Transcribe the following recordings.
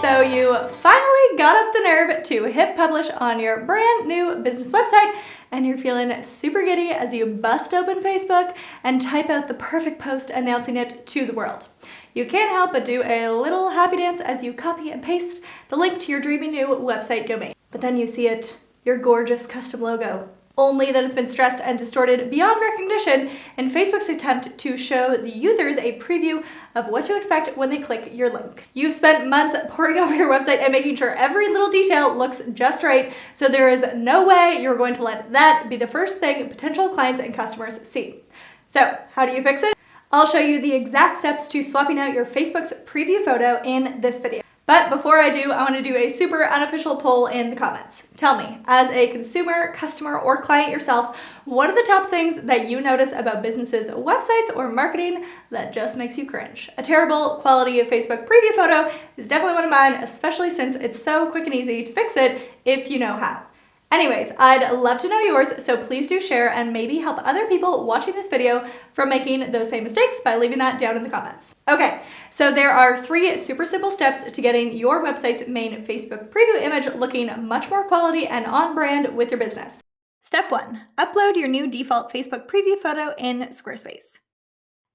So you finally got up the nerve to hit publish on your brand new business website, and you're feeling super giddy as you bust open Facebook and type out the perfect post announcing it to the world. You can't help but do a little happy dance as you copy and paste the link to your dreamy new website domain. But then you see it, your gorgeous custom logo. Only that it's been stressed and distorted beyond recognition in Facebook's attempt to show the users a preview of what to expect when they click your link. You've spent months poring over your website and making sure every little detail looks just right, so there is no way you're going to let that be the first thing potential clients and customers see. So, how do you fix it? I'll show you the exact steps to swapping out your Facebook's preview photo in this video. But before I do, I want to do a super unofficial poll in the comments. Tell me, as a consumer, customer, or client yourself, what are the top things that you notice about businesses' websites or marketing that just makes you cringe? A terrible quality of Facebook preview photo is definitely one of mine, especially since it's so quick and easy to fix it if you know how. Anyways, I'd love to know yours, so please do share and maybe help other people watching this video from making those same mistakes by leaving that down in the comments. Okay, so there are 3 super simple steps to getting your website's main Facebook preview image looking much more quality and on brand with your business. Step 1, upload your new default Facebook preview photo in Squarespace.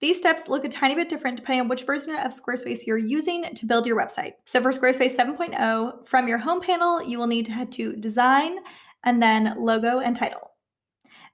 These steps look a tiny bit different depending on which version of Squarespace you're using to build your website. So for Squarespace 7.0, from your home panel, you will need to head to Design and then Logo and Title.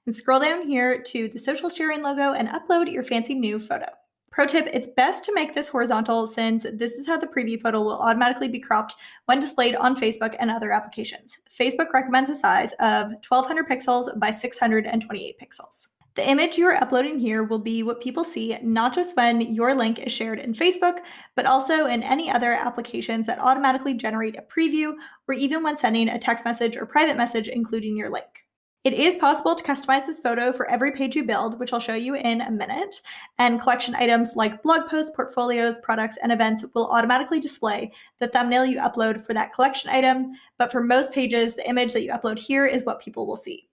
And scroll down here to the social sharing logo and upload your fancy new photo. Pro tip, it's best to make this horizontal since this is how the preview photo will automatically be cropped when displayed on Facebook and other applications. Facebook recommends a size of 1200 pixels by 628 pixels. The image you are uploading here will be what people see not just when your link is shared in Facebook, but also in any other applications that automatically generate a preview, or even when sending a text message or private message including your link. It is possible to customize this photo for every page you build, which I'll show you in a minute, and collection items like blog posts, portfolios, products, and events will automatically display the thumbnail you upload for that collection item, but for most pages, the image that you upload here is what people will see.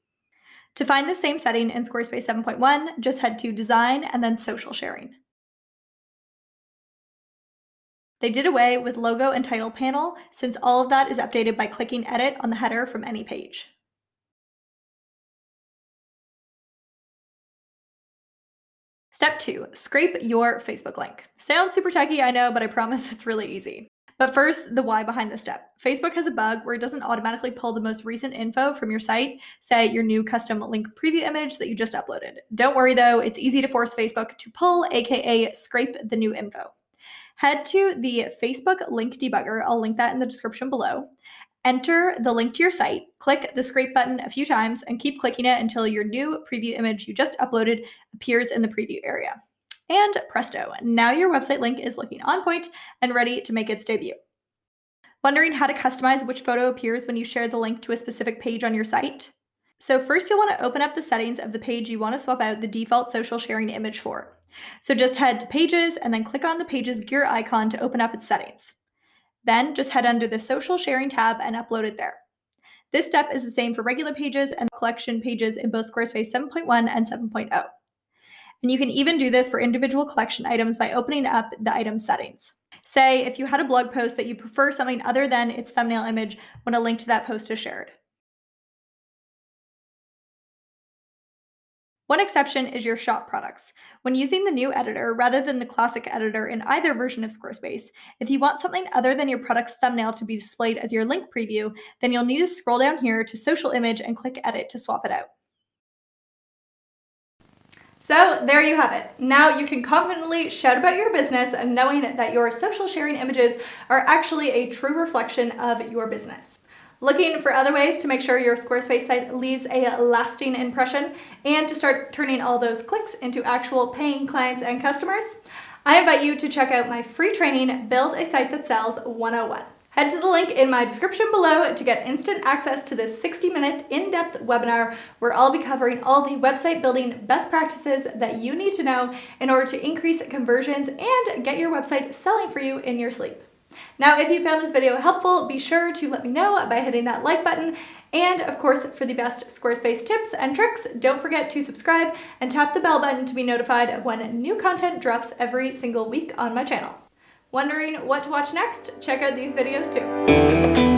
To find the same setting in Squarespace 7.1, just head to Design and then Social Sharing. They did away with Logo and Title panel since all of that is updated by clicking Edit on the header from any page. Step 2, scrape your Facebook link. Sounds super techy, I know, but I promise it's really easy. But first, the why behind this step. Facebook has a bug where it doesn't automatically pull the most recent info from your site, say your new custom link preview image that you just uploaded. Don't worry though, it's easy to force Facebook to pull, aka scrape the new info. Head to the Facebook link debugger, I'll link that in the description below. Enter the link to your site, click the scrape button a few times, and keep clicking it until your new preview image you just uploaded appears in the preview area. And presto, now your website link is looking on point and ready to make its debut. Wondering how to customize which photo appears when you share the link to a specific page on your site? So first you'll want to open up the settings of the page you want to swap out the default social sharing image for. So just head to Pages and then click on the Pages gear icon to open up its settings. Then just head under the Social Sharing tab and upload it there. This step is the same for regular pages and collection pages in both Squarespace 7.1 and 7.0. And you can even do this for individual collection items by opening up the item settings. Say if you had a blog post that you prefer something other than its thumbnail image when a link to that post is shared. One exception is your shop products. When using the new editor rather than the classic editor in either version of Squarespace, if you want something other than your product's thumbnail to be displayed as your link preview, then you'll need to scroll down here to Social Image and click Edit to swap it out. So there you have it. Now you can confidently shout about your business and knowing that your social sharing images are actually a true reflection of your business. Looking for other ways to make sure your Squarespace site leaves a lasting impression and to start turning all those clicks into actual paying clients and customers? I invite you to check out my free training, Build a Site That Sells 101. Head to the link in my description below to get instant access to this 60-minute in-depth webinar where I'll be covering all the website building best practices that you need to know in order to increase conversions and get your website selling for you in your sleep. Now, if you found this video helpful, be sure to let me know by hitting that like button And of course, for the best Squarespace tips and tricks, don't forget to subscribe and tap the bell button to be notified of when new content drops every single week on my channel. Wondering what to watch next? Check out these videos too.